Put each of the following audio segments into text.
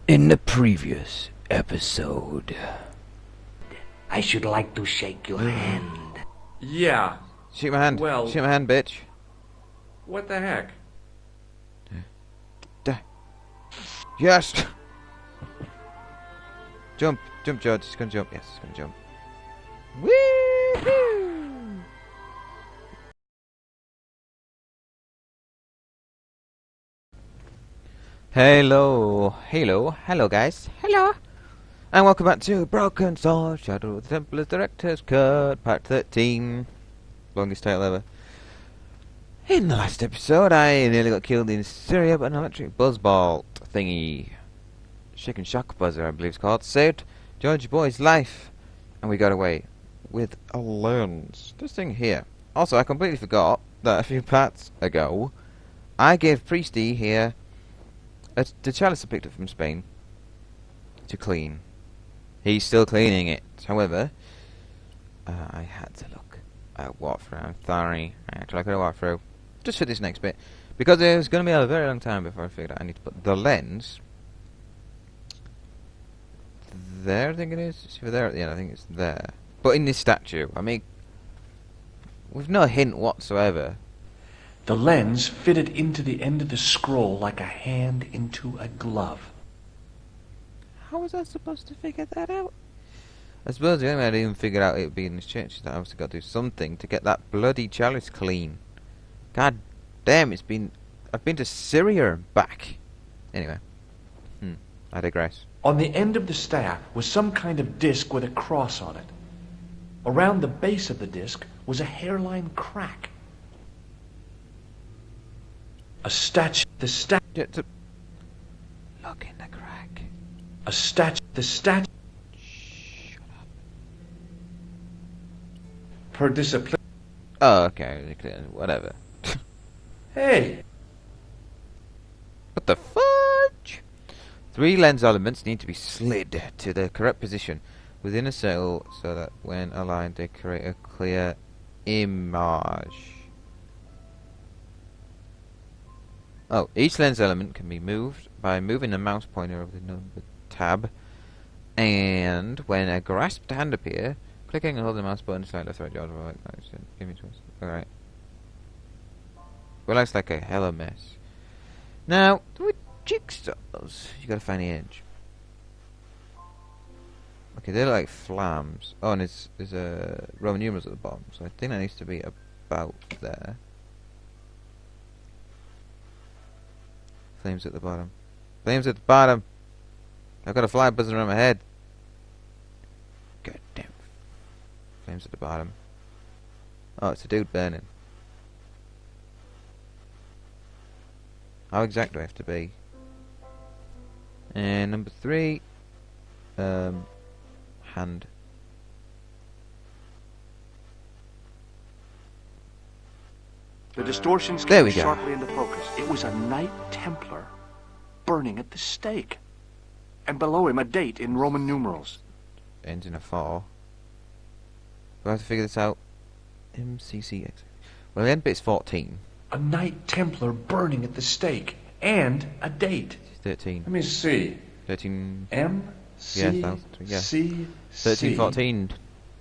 In the previous episode. I should like to shake your hand. Yeah. Shoot my hand. Well- Shoot my hand, bitch. What the heck? Yes! Jump. Jump, George. It's gonna jump. Yes, it's gonna jump. Woo! Hello guys. Hello. And welcome back to Broken Sword, Shadow of the Templar's Director's Cut, Part 13. Longest title ever. In the last episode, I nearly got killed in Syria by an electric buzzball thingy. Chicken shock buzzer, I believe it's called. Saved George Boy's life. And we got away with a lens. This thing here. Also, I completely forgot that a few parts ago, I gave Priesty here the chalice I picked up from Spain to clean. He's still cleaning it. However, I had to look at walkthrough. I'm sorry. I had to look at a walkthrough. Just for this next bit. Because it was going to be a very long time before I figured out I need to put the lens there, I think it is. It's over there at the end, I think it's there. But in this statue, I mean, with no hint whatsoever. The lens fitted into the end of the scroll like a hand into a glove. How was I supposed to figure that out? I suppose the only way I didn't figure out it would be in this church is that I obviously got to do something to get that bloody chalice clean. God damn, I've been to Syria and back. Anyway, I digress. On the end of the staff was some kind of disc with a cross on it. Around the base of the disc was a hairline crack. A statue. The statue. Look in the crack. A statue. The statue. Shut up. Per discipline. Oh, okay, whatever. Hey! What the fudge? 3 lens elements need to be slid to the correct position within a circle so that when aligned they create a clear image. Oh, each lens element can be moved by moving the mouse pointer over the number tab, and when a grasped hand appears, clicking and holding the mouse button slide left, right, right, give me a choice. Alright. Well, that's like a hella mess. Now, with jigsaws, you gotta find the edge. Okay, they're like flams. Oh, and there's a Roman numerals at the bottom, so I think that needs to be about there. Flames at the bottom. Flames at the bottom! I've got a fly buzzing around my head. God damn. Flames at the bottom. Oh, it's a dude burning. How exact do I have to be? And number 3, hand. The distortions There came we go. sharply into focus. It was a Knight Templar burning at the stake. And below him a date in Roman numerals. Ends in a 4. Do I have to figure this out? MCCX. Well, the end bit's 14. A Knight Templar burning at the stake. And a date. 13. Let me see. 13. M C Yeah, yeah. C 13, 14.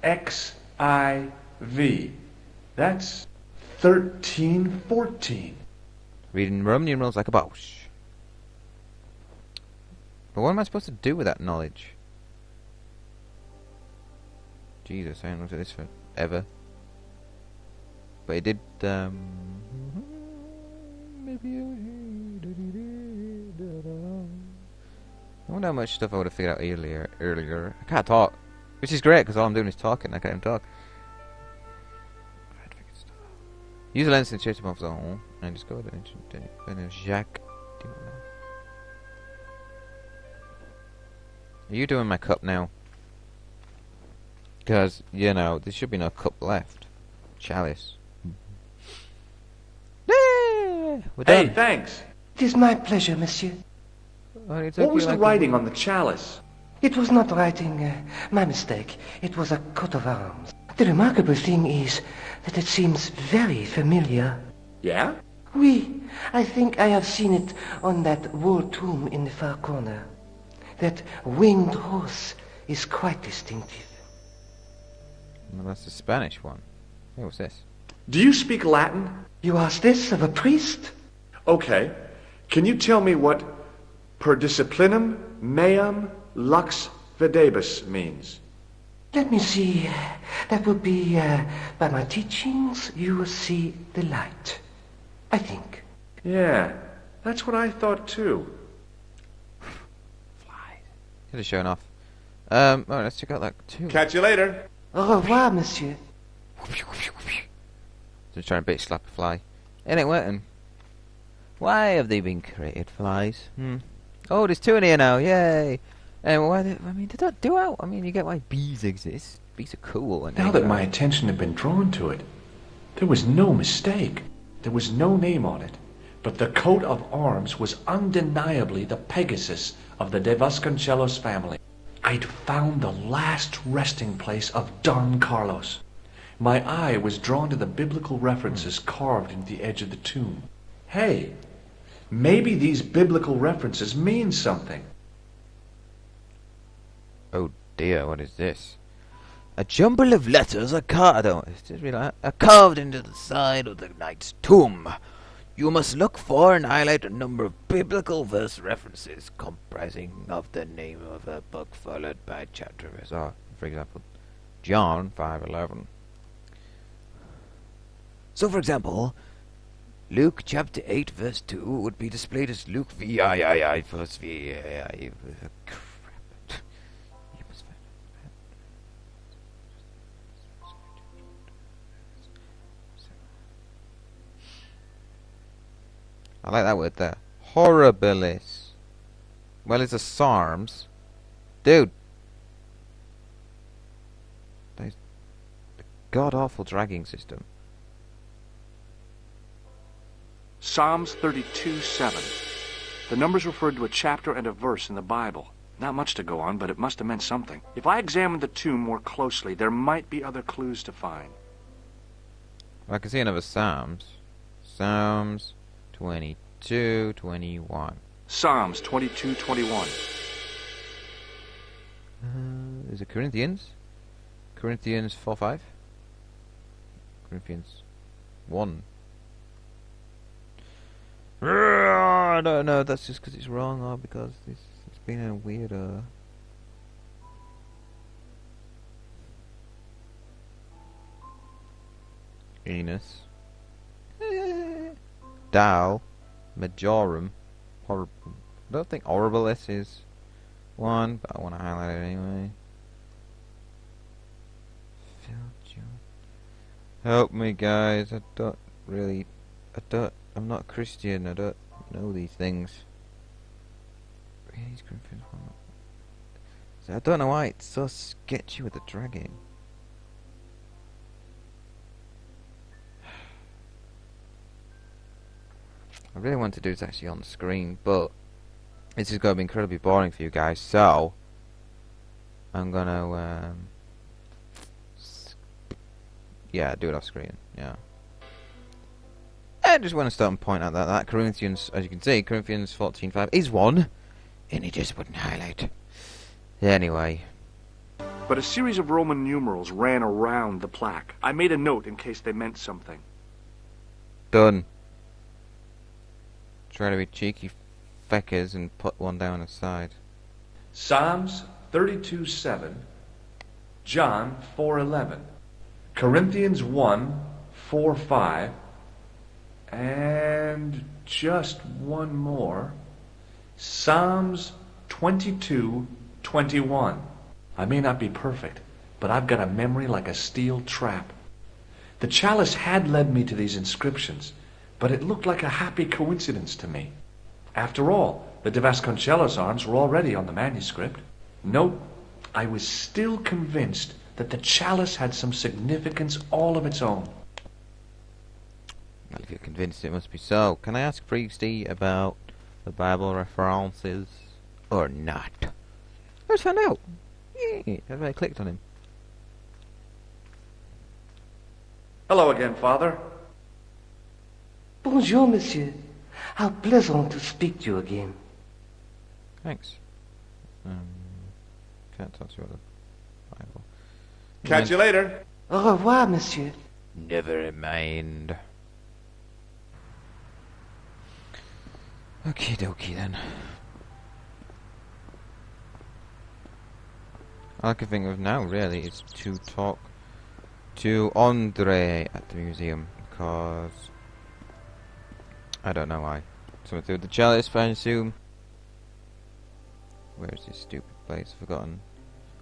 X I V. That's 1314. Reading Roman numerals like a boss. But what am I supposed to do with that knowledge? Jesus, I haven't looked at this forever. But it did, I wonder how much stuff I would have figured out earlier. I can't talk. Which is great, because all I'm doing is talking. I can't even talk. Use a lens to chase above the hole and discover the ancient Jacques. Are you doing my cup now? Because, you know, there should be no cup left. Chalice. We're done. Hey, thanks. It is my pleasure, monsieur. What was the writing on the chalice? It was not writing, my mistake. It was a coat of arms. The remarkable thing is that it seems very familiar. Yeah? Oui, I think I have seen it on that wall tomb in the far corner. that winged horse is quite distinctive. Well, that's the Spanish one. Hey, what's this? Do you speak Latin? You ask this of a priest? Okay. Can you tell me what per disciplinum meam lux videbus means? Let me see. That would be, by my teachings, you will see the light. I think. Yeah, that's what I thought too. Could have shown off. Alright, let's check out that too. Catch you later. Au revoir, monsieur. Just trying to bitch slap a fly. Ain't it working? Why have they been created, flies? Oh, there's 2 in here now, yay! And why? Did that do out? I mean, you get why bees exist. Bees are cool. And Now that my attention had been drawn to it, there was no mistake. There was no name on it, but the coat of arms was undeniably the Pegasus of the De Vasconcelos family. I'd found the last resting place of Don Carlos. My eye was drawn to the biblical references carved into the edge of the tomb. Hey, maybe these biblical references mean something. Oh dear, what is this? A jumble of letters are carved into the side of the knight's tomb. You must look for and highlight a number of biblical verse references comprising of the name of a book followed by chapter verse. For example, John 5:11. So, for example, Luke chapter 8 verse 2 would be displayed as Luke VII verse VII. I like that word there. Horribilis. Well, it's a Psalms. Dude. That god-awful dragging system. Psalms 32:7. The numbers referred to a chapter and a verse in the Bible. Not much to go on, but it must have meant something. If I examined the tomb more closely, there might be other clues to find. Well, I can see another Psalms. Psalms 22:21. Psalms 22:21. Is it Corinthians? Corinthians 4:5. Corinthians 1. I don't know. That's just because it's wrong, or because it's been a weird. Enos. Dal. Majorum. I don't think Horribilis is one, but I want to highlight it anyway. Help me, guys. I'm not Christian. I don't know these things. I don't know why it's so sketchy with the dragging. I really want to do this actually on the screen, but this is going to be incredibly boring for you guys, so I'm gonna yeah, do it off screen. Yeah. I just want to start and point out that Corinthians, as you can see, Corinthians 14:5 is one, and it just wouldn't highlight. Anyway. But a series of Roman numerals ran around the plaque. I made a note in case they meant something. Done. Try to be cheeky feckers and put one down the side. Psalms 32:7, John 4:11, Corinthians 1:4-5, and just one more, Psalms 22:21. I may not be perfect, but I've got a memory like a steel trap. The chalice had led me to these inscriptions, but it looked like a happy coincidence to me. After all, the De Vasconcelos arms were already on the manuscript. Nope, I was still convinced that the chalice had some significance all of its own. Well, if you're convinced, it must be so. Can I ask Priesty about the Bible references or not? Let's find out. Yeah, that's why I clicked on him. Hello again, Father. Bonjour, monsieur. How pleasant to speak to you again. Thanks. Can't touch you with a Bible. Catch you later. Au revoir, monsieur. Never mind. Okie dokie then. All I can think of now really is to talk to Andre at the museum, because I don't know why. Someone threw the chalice, I assume. Where is this stupid place? Forgotten.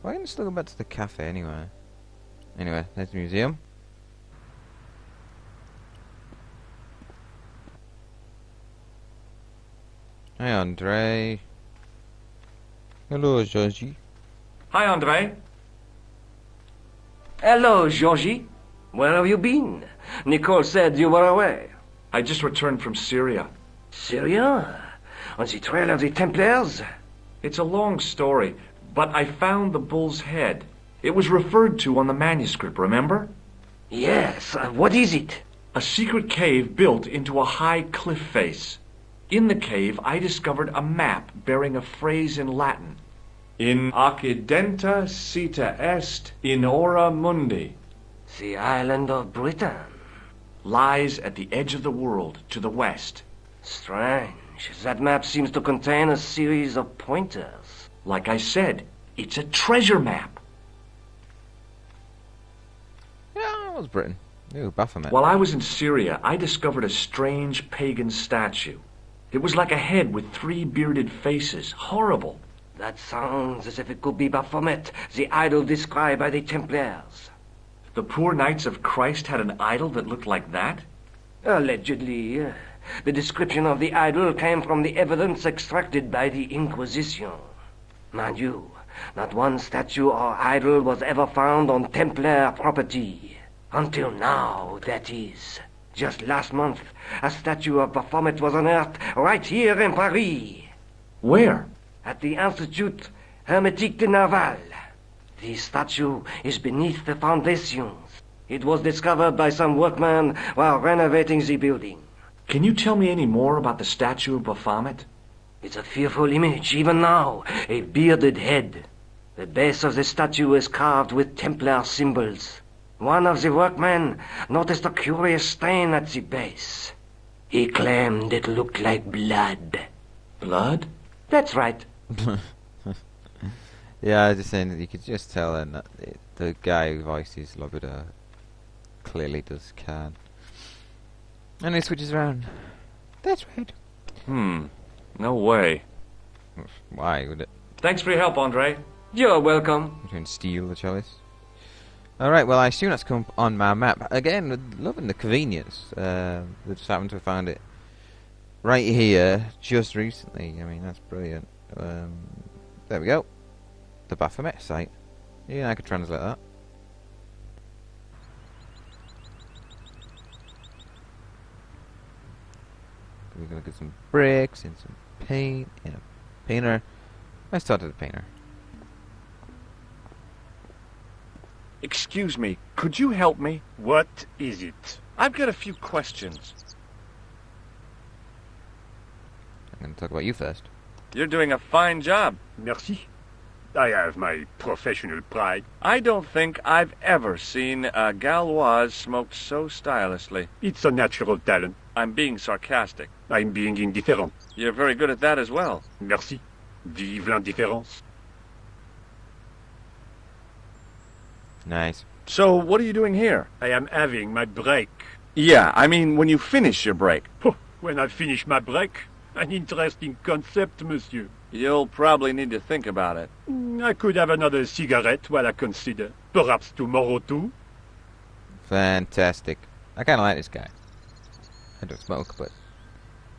Why can I still go back to the cafe anyway? Anyway, there's the museum. Hi, Andre. Hello, Georgie. Hi, Andre. Hello, Georgie. Where have you been? Nicole said you were away. I just returned from Syria. Syria? On the trail of the Templars? It's a long story, but I found the bull's head. It was referred to on the manuscript, remember? Yes. What is it? A secret cave built into a high cliff face. In the cave, I discovered a map bearing a phrase in Latin. In accidenta sita est in ora mundi. The island of Britain. Lies at the edge of the world, to the west. Strange. That map seems to contain a series of pointers. Like I said, it's a treasure map. Yeah, it was Britain. Ooh, Baphomet. While I was in Syria, I discovered a strange pagan statue. It was like a head with 3 bearded faces. Horrible. That sounds as if it could be Baphomet, the idol described by the Templars. The poor Knights of Christ had an idol that looked like that? Allegedly. The description of the idol came from the evidence extracted by the Inquisition. Mind you, not one statue or idol was ever found on Templar property. Until now, that is. Just last month, a statue of Baphomet was unearthed right here in Paris. Where? At the Institut Hermétique de Nerval. The statue is beneath the foundations. It was discovered by some workmen while renovating the building. Can you tell me any more about the statue of Baphomet? It's a fearful image, even now. A bearded head. The base of the statue is carved with Templar symbols. One of the workmen noticed a curious stain at the base. He claimed it looked like blood. Blood? That's right. Yeah, I was just saying that you could just tell then that the guy who voices Loboda clearly does can. And he switches around. That's right. No way. Why would it? Thanks for your help, Andre. You're welcome. You can steal the chalice. Alright, well I assume that's come up on my map. Again, loving the convenience. We just happened to find it right here, just recently. I mean, that's brilliant. There we go. The Baphomet site. Yeah, I could translate that. We're gonna get some bricks and some paint and a painter. Let's start with the painter. Excuse me, could you help me? What is it? I've got a few questions. I'm gonna talk about you first. You're doing a fine job. Merci. I have my professional pride. I don't think I've ever seen a Gauloise smoked so stylishly. It's a natural talent. I'm being sarcastic. I'm being indifferent. You're very good at that as well. Merci. Vive l'indifférence. Nice. So, what are you doing here? I am having my break. Yeah, I mean when you finish your break. When I finish my break, an interesting concept, monsieur. You'll probably need to think about it. I could have another cigarette while I consider. Perhaps tomorrow too. Fantastic. I kinda like this guy. I don't smoke, but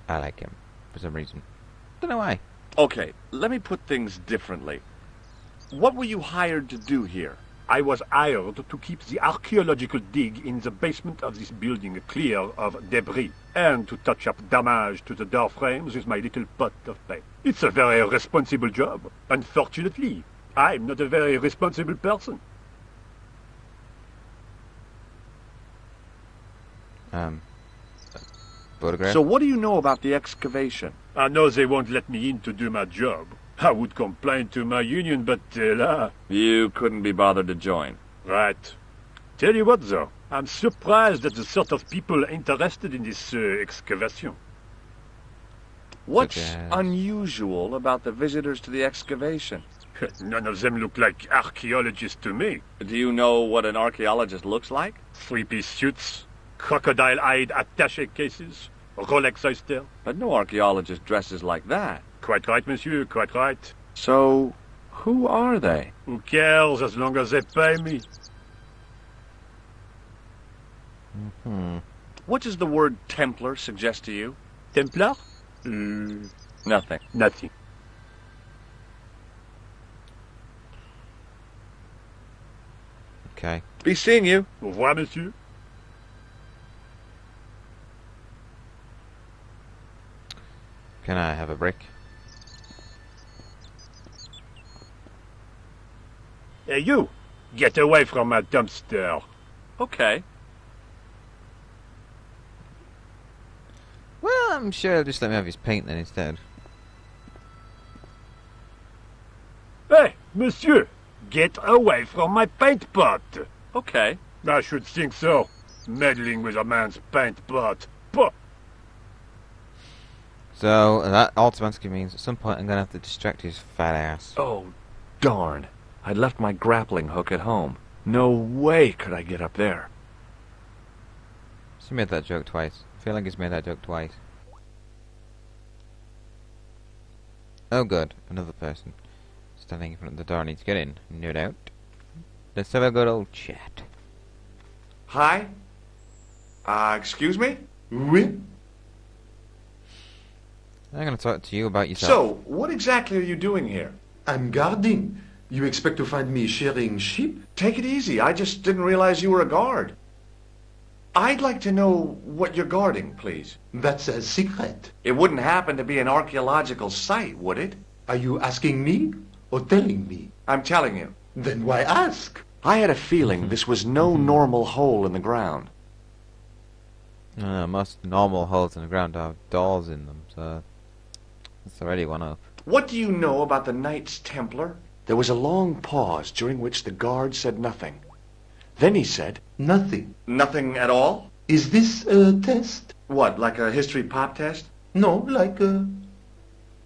I like him for some reason. Don't know why. Okay, let me put things differently. What were you hired to do here? I was hired to keep the archaeological dig in the basement of this building clear of debris, and to touch up damage to the door frames with my little pot of paint. It's a very responsible job. Unfortunately, I'm not a very responsible person. Photograph? So what do you know about the excavation? I know they won't let me in to do my job. I would complain to my union, but là... You couldn't be bothered to join. Right. Tell you what, though. I'm surprised at the sort of people interested in this excavation. What's Such as- unusual about the visitors to the excavation? None of them look like archaeologists to me. Do you know what an archaeologist looks like? Three-piece suits, crocodile-eyed attaché cases, Rolex oyster. But no archaeologist dresses like that. Quite right, monsieur, quite right. So, who are they? Who cares as long as they pay me? What does the word Templar suggest to you? Templar? Nothing. Nothing. Okay. Be seeing you. Au revoir, monsieur. Can I have a break? Hey, you! Get away from my dumpster. Okay. Well, I'm sure he'll just let me have his paint then instead. Hey, monsieur! Get away from my paint pot! Okay. I should think so. Meddling with a man's paint pot. Pah! So, that automatically means at some point I'm going to have to distract his fat ass. Oh, darn. I'd left my grappling hook at home. No way could I get up there. He made that joke twice. I feel like he's made that joke twice. Oh good, another person. Standing in front of the door needs to get in, no doubt. Let's have a good old chat. Hi? Excuse me? Oui? I'm going to talk to you about yourself. So, what exactly are you doing here? I'm guarding. You expect to find me shearing sheep? Take it easy. I just didn't realize you were a guard. I'd like to know what you're guarding, please. That's a secret. It wouldn't happen to be an archaeological site, would it? Are you asking me or telling me? I'm telling you. Then why ask? I had a feeling this was no normal hole in the ground. Most normal holes in the ground have doors in them, so that's already one up. What do you know about the Knights Templar? There was a long pause during which the guard said nothing. Then he said, Nothing. "Nothing at all? Is this a test? What, like a history pop test?" No, like a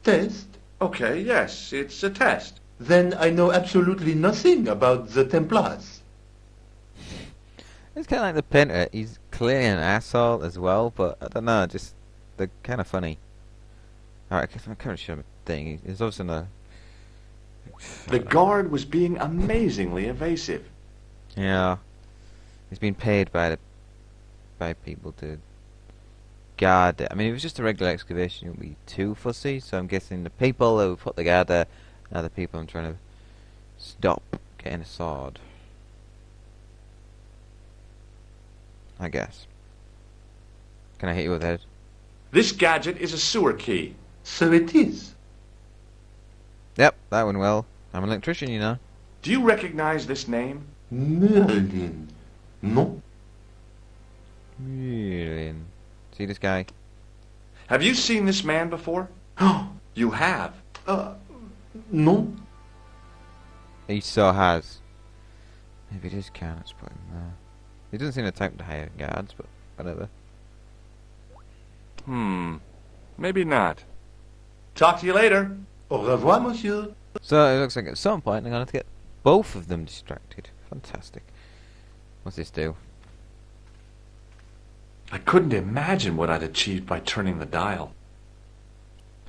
test. Okay, yes, it's a test. Then I know absolutely nothing about the Templars. It's kind of like the painter. He's clearly an asshole as well, but I don't know, just they're kind of funny. Alright, I can't show him a thing. He's obviously a... The guard was being amazingly evasive. Yeah, he's been paid by people to guard it. I mean, if it was just a regular excavation, it would be too fussy. So I'm guessing the people who put the guard there are the people I'm trying to stop getting a sword. I guess. Can I hit you with it? This gadget is a sewer key. So it is. Yep, that went well. I'm an electrician, you know. Do you recognize this name? Merlin. No. Really? See this guy? Have you seen this man before? Oh, You have. no. He so has. Maybe it is can, let's put him there. He doesn't seem the type to hire guards, but whatever. Maybe not. Talk to you later. Au revoir, monsieur. So it looks like at some point I'm going to have to get both of them distracted. Fantastic. What's this do? I couldn't imagine what I'd achieved by turning the dial.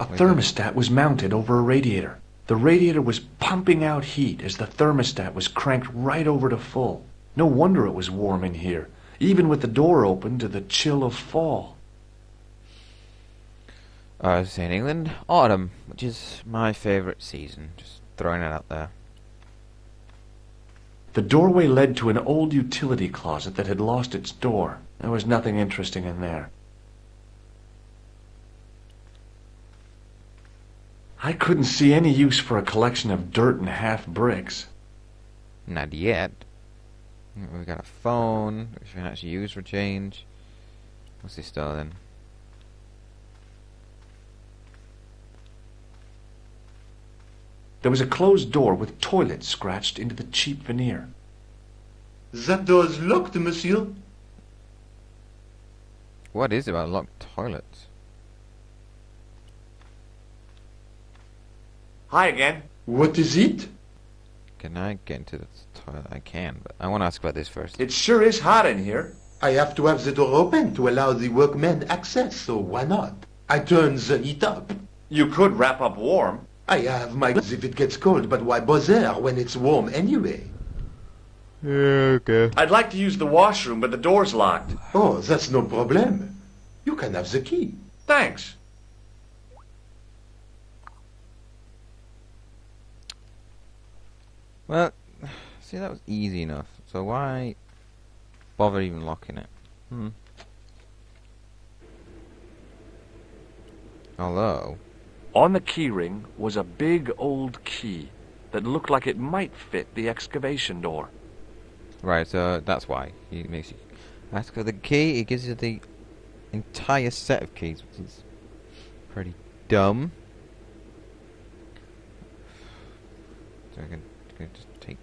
A Wait, thermostat was mounted over a radiator. The radiator was pumping out heat as the thermostat was cranked right over to full. No wonder it was warm in here, even with the door open to the chill of fall. I was saying England, autumn, which is my favourite season. Just throwing it out there. The doorway led to an old utility closet that had lost its door. There was nothing interesting in there. I couldn't see any use for a collection of dirt and half bricks. Not yet. We got a phone, which we can actually use for change. What's this door then? There was a closed door with toilet scratched into the cheap veneer. That door's locked, monsieur. What is it about locked toilets? Hi again. What is it? Can I get into the toilet? I can, but I want to ask about this first. It sure is hot in here. I have to have the door open to allow the workmen access, so why not? I turn the heat up. You could wrap up warm. I have my gloves if it gets cold, but why bother when it's warm anyway? Okay. I'd like to use the washroom, but the door's locked. Oh, that's no problem. You can have the key. Thanks. Well, see, that was easy enough. So why bother even locking it? Although, On the keyring was a big old key that looked like it might fit the excavation door. right, so that's why he makes you ask for the key. He gives you the entire set of keys, which is pretty dumb. So I can just take.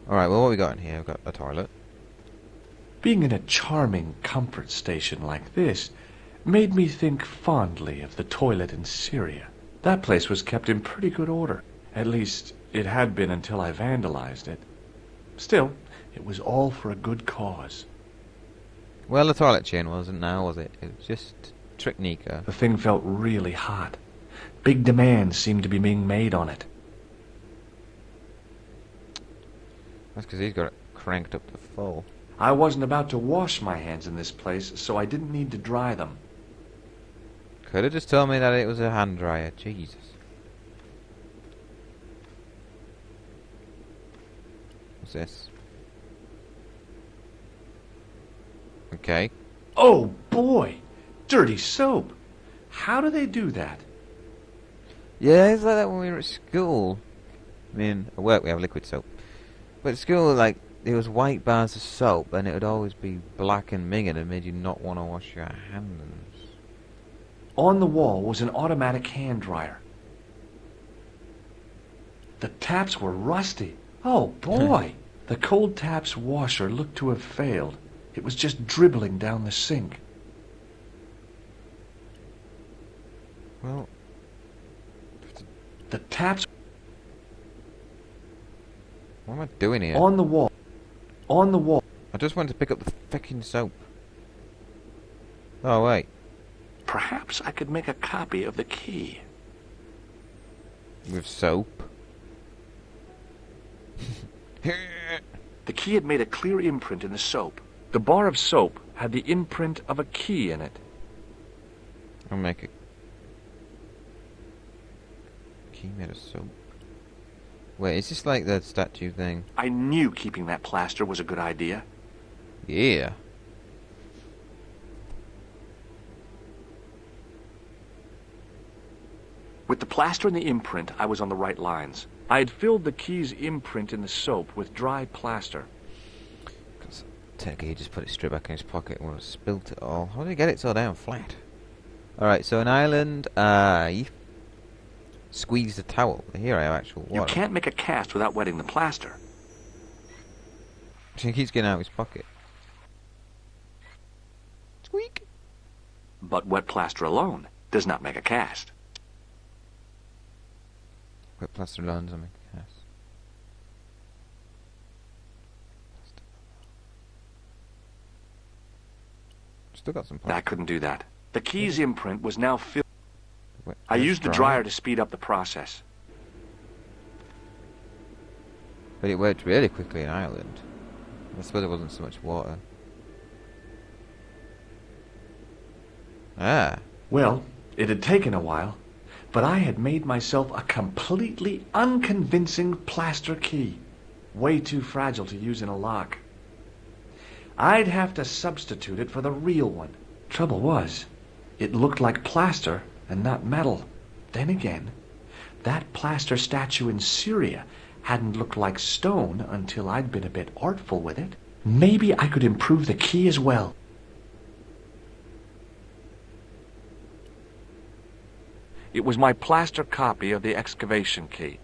Alright, well, what we got in here? We've got a toilet. Being in a charming comfort station like this made me think fondly of the toilet in Syria. That place was kept in pretty good order. At least, it had been until I vandalized it. Still, it was all for a good cause. Well, the toilet chain wasn't now, was it? It was just Tricknika. The thing felt really hot. Big demands seemed to be being made on it. That's because he's got it cranked up to full. I wasn't about to wash my hands in this place, so I didn't need to dry them. Could have just told me that it was a hand dryer. Jesus. What's this? Okay. Oh boy! Dirty soap! How do they do that? Yeah, it's like that when we were at school. I mean, at work we have liquid soap. But at school, like, there was white bars of soap, and it would always be black and minging and made you not want to wash your hands. On the wall was an automatic hand dryer. The taps were rusty. Oh boy! The cold taps washer looked to have failed. It was just dribbling down the sink. Well, The taps what am I doing here? on the wall. On the wall. I just wanted to pick up the fucking soap. Oh, wait. Perhaps I could make a copy of the key. With soap? The key had made a clear imprint in the soap. The bar of soap had the imprint of a key in it. I'll make a key made of soap. Wait, is this like the statue thing? I knew keeping that plaster was a good idea. Yeah. With the plaster and the imprint, I was on the right lines. I had filled the key's imprint in the soap with dry plaster. Technically, he just put it straight back in his pocket and would have spilt it all. How did he get it so damn flat? Alright, so in Ireland, I squeeze the towel. Here I have actual water. You can't make a cast without wetting the plaster. He keeps getting out of his pocket. Squeak! But wet plaster alone does not make a cast. Wet plaster lines on me. Yes. Still got some plaster. I couldn't do that. The key's imprint was now filled. Wet- I wet used the dryer to speed up the process. But it worked really quickly in Ireland. I suppose there wasn't so much water. Ah. Well, it had taken a while, but I had made myself a completely unconvincing plaster key. Way too fragile to use in a lock. I'd have to substitute it for the real one. Trouble was, it looked like plaster and not metal. Then again, that plaster statue in Syria hadn't looked like stone until I'd been a bit artful with it. Maybe I could improve the key as well. It was my plaster copy of the excavation key.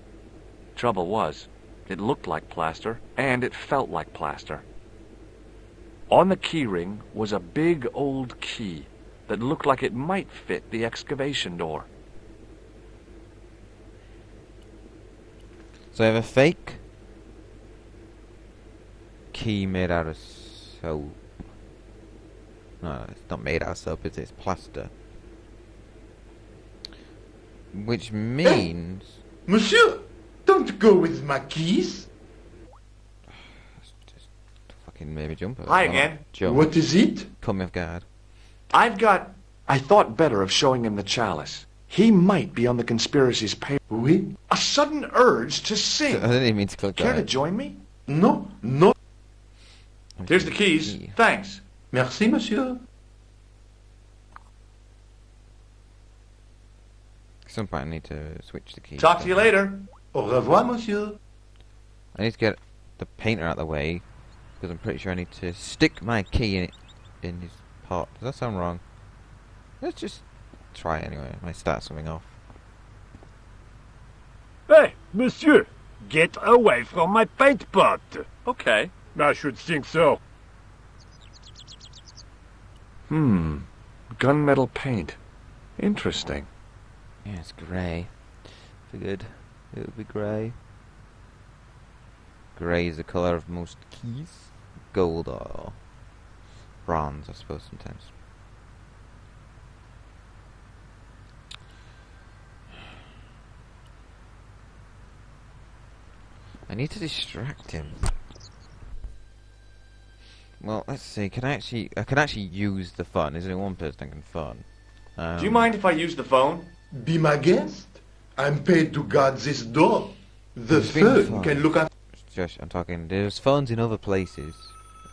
Trouble was, it looked like plaster, and it felt like plaster. On the keyring was a big old key that looked like it might fit the excavation door. So I have a fake key made out of soap. No, it's not made out of soap, it's plaster. Which means... Monsieur, don't go with my keys. Just fucking maybe jump over. Hi Well, again. not Jump. What is it? Caught me off guard. I thought better of showing him the chalice. He might be on the conspiracy's payroll. Oui? A sudden urge to I sing. didn't even mean to click Care to that. join me? No, no. Here's the keys. Thanks. Merci, monsieur. At some point I need to switch the keys. Talk to you later. Au revoir, monsieur. I need to get the painter out of the way, because I'm pretty sure I need to stick my key in his pot. Does that sound wrong? Let's just try it anyway. I might start something off. Hey, monsieur, get away from my paint pot. Okay. I should think so. Gunmetal paint. Interesting. Yeah, it's grey. Figured it would be grey. Grey is the colour of most keys. Gold or bronze, I suppose, sometimes. I need to distract him. Well, let's see. I can actually use the phone. There's only one person that can phone. Do you mind if I use the phone? Be my guest. I'm paid to guard this door. The It's been phone fun. can look after... Josh, I'm talking. There's phones in other places,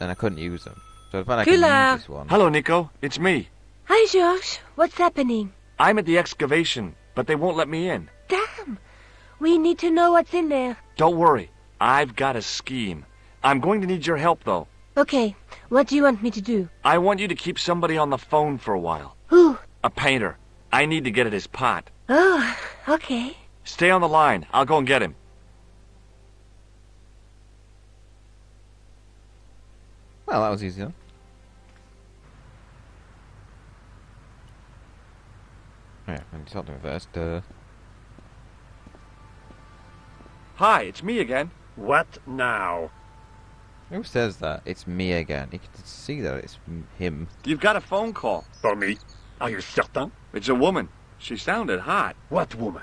and I couldn't use them. So I found I can use this one. Hello, Nico. It's me. Hi, George. What's happening? I'm at the excavation, but they won't let me in. Damn. We need to know what's in there. Don't worry. I've got a scheme. I'm going to need your help, though. Okay, what do you want me to do? I want you to keep somebody on the phone for a while. Who? A painter. I need to get at his pot. Oh, okay. Stay on the line. I'll go and get him. Well, that was easy enough. Yeah, I need to talk to him first. Hi, it's me again. What now? Who says that? It's me again. You can see that it's him. You've got a phone call. For me? Are you certain? It's a woman. She sounded hot. What woman?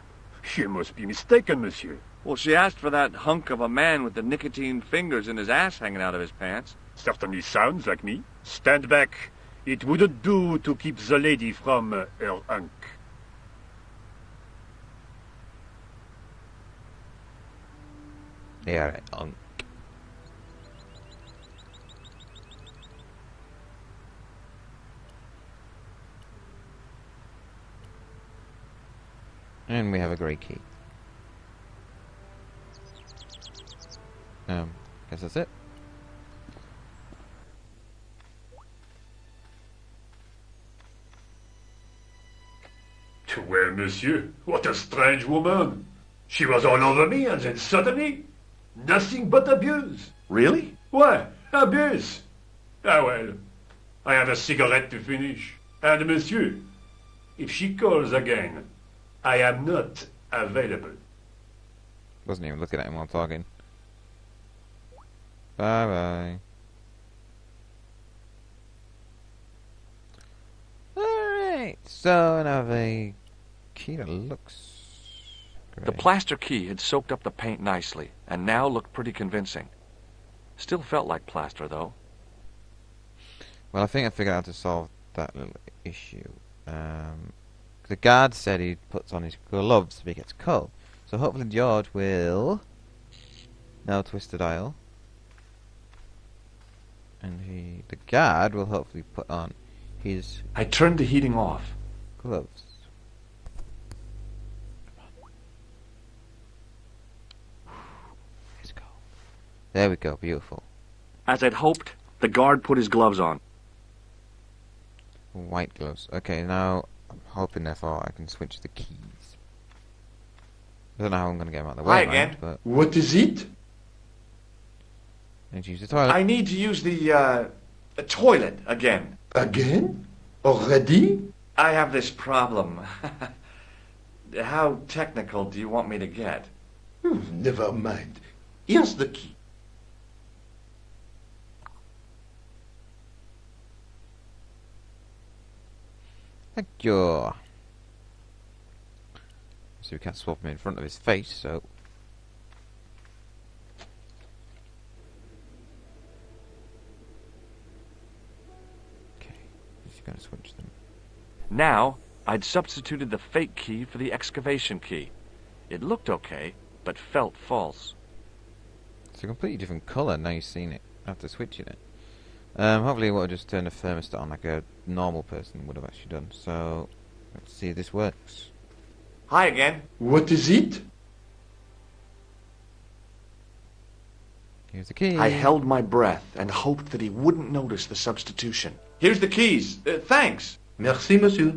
You must be mistaken, monsieur. Well, she asked for that hunk of a man with the nicotine fingers and his ass hanging out of his pants. Certainly sounds like me. Stand back. It wouldn't do to keep the lady from her hunk. Yeah, right. And we have a grey key. Guess that's it. Well, monsieur, what a strange woman. She was all over me, and then suddenly, nothing but abuse. Really? Why, abuse? Ah, well, I have a cigarette to finish. And, monsieur, if she calls again, I am not available. Wasn't even looking at him while talking. Bye bye. Alright, so now the key that looks great. The plaster key had soaked up the paint nicely, and now looked pretty convincing. Still felt like plaster, though. Well, I think I figured out how to solve that little issue. The guard said he puts on his gloves if he gets cold. So hopefully George will now twist the dial. And the guard will hopefully put on his I turned the heating off. gloves. Let's go. There we go, beautiful. As I'd hoped, the guard put his gloves on. White gloves. Okay, now I'm hoping therefore I can switch the keys. I don't know how I'm going to get them out of the Hi way, again. mind, but What is it? I need to use the toilet. I need to use the toilet again. Again? Already? I have this problem. How technical do you want me to get? Never mind. Here's the key. Thank you. So we can't swap him in front of his face, so... Okay, he's going to switch them. Now, I'd substituted the fake key for the excavation key. It looked okay, but felt false. It's a completely different colour now you've seen it after switching it. Hopefully it will just turn the thermostat on like a normal person would have actually done. So, let's see if this works. Hi again. What is it? Here's the key. I held my breath and hoped that he wouldn't notice the substitution. Here's the keys. Thanks. Merci, monsieur.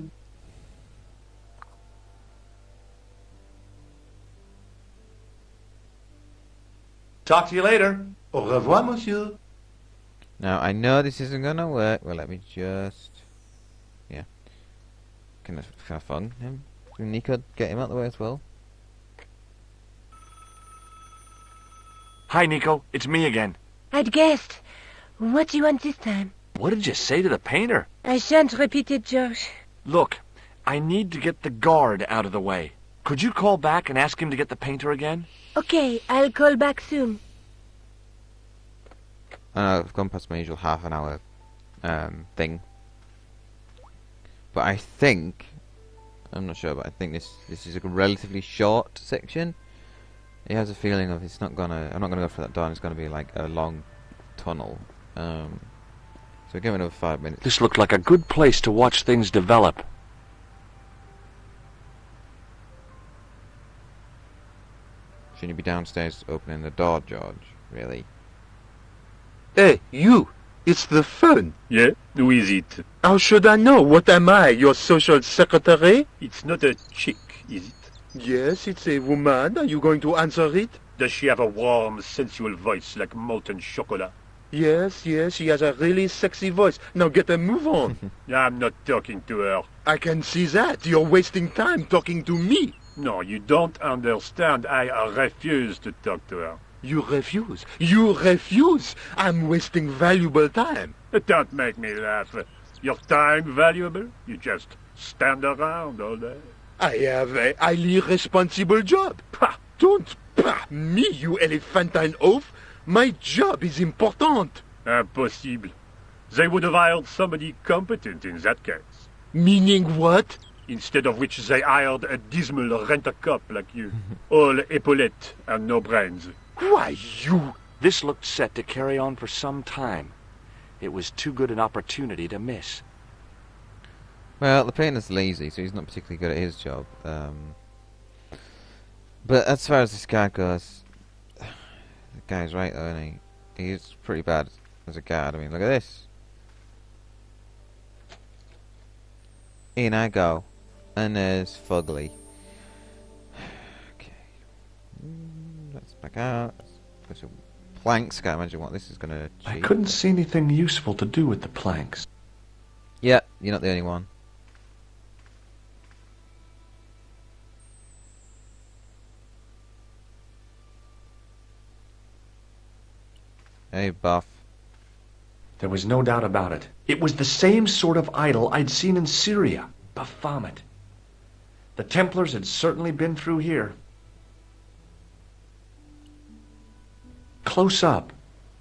Talk to you later. Au revoir, monsieur. Now, I know this isn't going to work. Well, let me just... Yeah. Can I phone him? Can Nico get him out of the way as well? Hi, Nico. It's me again. I'd guessed. What do you want this time? What did you say to the painter? I shan't repeat it, Josh. Look, I need to get the guard out of the way. Could you call back and ask him to get the painter again? Okay, I'll call back soon. I know I've gone past my usual half an hour thing. But I think... I'm not sure, but I think this is a relatively short section. It has a feeling of it's not gonna... I'm not gonna go for that door, and it's gonna be like a long tunnel. So give it another 5 minutes. This looked like a good place to watch things develop. Shouldn't you be downstairs opening the door, George? Really? Hey, you! It's the phone. Yeah? Who is it? How should I know? What am I, your social secretary? It's not a chick, is it? Yes, it's a woman. Are you going to answer it? Does she have a warm, sensual voice like molten chocolate? Yes, she has a really sexy voice. Now get a move on. I'm not talking to her. I can see that. You're wasting time talking to me. No, you don't understand. I refuse to talk to her. You refuse. You refuse. I'm wasting valuable time. Don't make me laugh. Your time valuable? You just stand around all day. I have a highly responsible job. Pah, don't pah me, you elephantine oaf. My job is important. Impossible. They would have hired somebody competent in that case. Meaning what? Instead of which they hired a dismal rent-a-cop like you. All epaulettes and no brains. Why, you... This looked set to carry on for some time. It was too good an opportunity to miss. Well, the painter's lazy, so he's not particularly good at his job. But as far as this guard goes, the guy's right though, isn't he? He's pretty bad as a guard. I mean, look at this. In I go. And there's Fugly. Okay. Let's back out. Let's put some planks. Can't imagine what this is going to I achieve. couldn't see anything useful to do with the planks. Yeah, you're not the only one. Hey, Buff. There was no doubt about it. It was the same sort of idol I'd seen in Syria, Baphomet. The Templars had certainly been through here. Close up,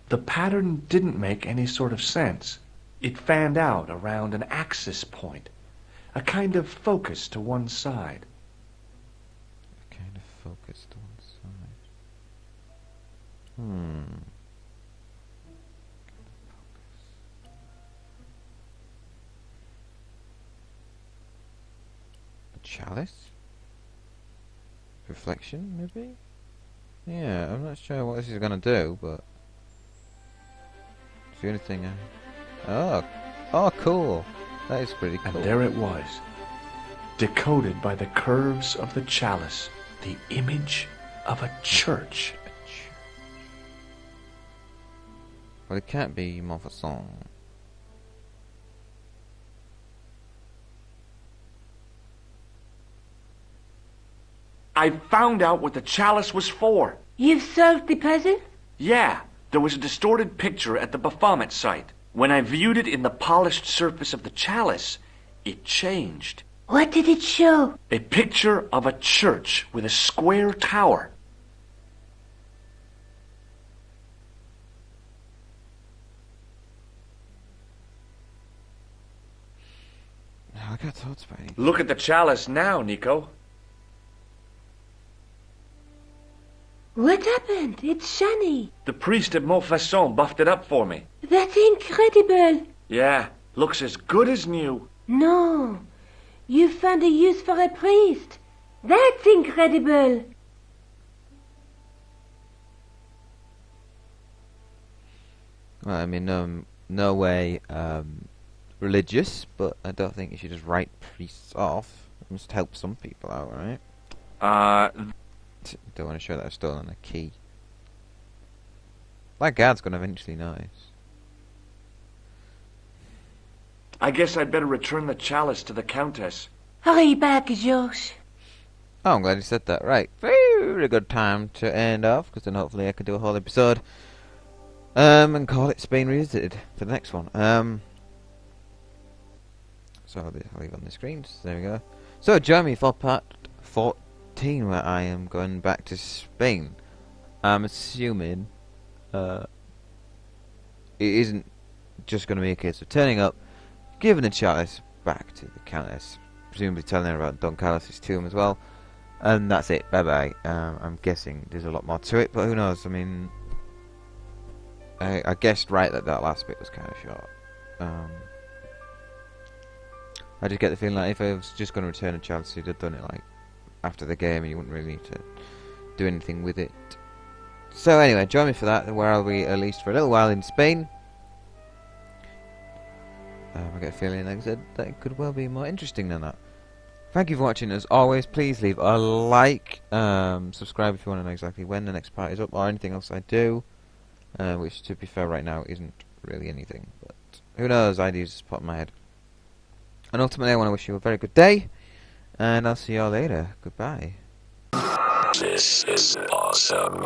the pattern didn't make any sort of sense. It fanned out around an axis point, a kind of focus to one side. Kind of focused to one side. Chalice? Reflection, maybe? Yeah, I'm not sure what this is gonna do, but... It's the only thing I... Oh, cool! That is pretty cool. And there it was. decoded by the curves of the chalice, the image of a church. Well, it can't be Montfaucon. I found out what the chalice was for. You've solved the puzzle? Yeah, there was a distorted picture at the Baphomet site. When I viewed it in the polished surface of the chalice, it changed. What did it show? A picture of a church with a square tower. I got thoughts about it. Look at the chalice now, Nico. What happened? It's shiny. The priest at Montfaucon buffed it up for me. That's incredible. Yeah, looks as good as new. No. You found a use for a priest. That's incredible. Well, I mean, no way religious, but I don't think you should just write priests off. It must help some people out, right? Don't want to show that I've stolen a key. That guard's gonna eventually notice. I guess I'd better return the chalice to the Countess. Hurry back, Georges. Oh, I'm glad you said that. Right, very good time to end off, because then hopefully I could do a whole episode, and call it Spain Revisited for the next one. So I'll leave on the screen. So there we go. So join me for part 14, where I am going back to Spain. I'm assuming it isn't just going to be a case of turning up, giving the chalice back to the Countess, presumably telling her about Don Carlos's tomb as well, and that's it. Bye bye. I'm guessing there's a lot more to it, but who knows? I mean, I guessed right that last bit was kind of short. I just get the feeling like if I was just going to return a chalice, you'd have done it like after the game, and you wouldn't really need to do anything with it. So anyway, join me for that, where I'll be at least for a little while in Spain. I get a feeling, like I said, that it could well be more interesting than that. Thank you for watching. As always, please leave a like, subscribe if you want to know exactly when the next part is up, or anything else I do, which, to be fair, right now isn't really anything, but who knows, ideas just pop in my head. And ultimately, I want to wish you a very good day, and I'll see you all later. Goodbye. This is awesome.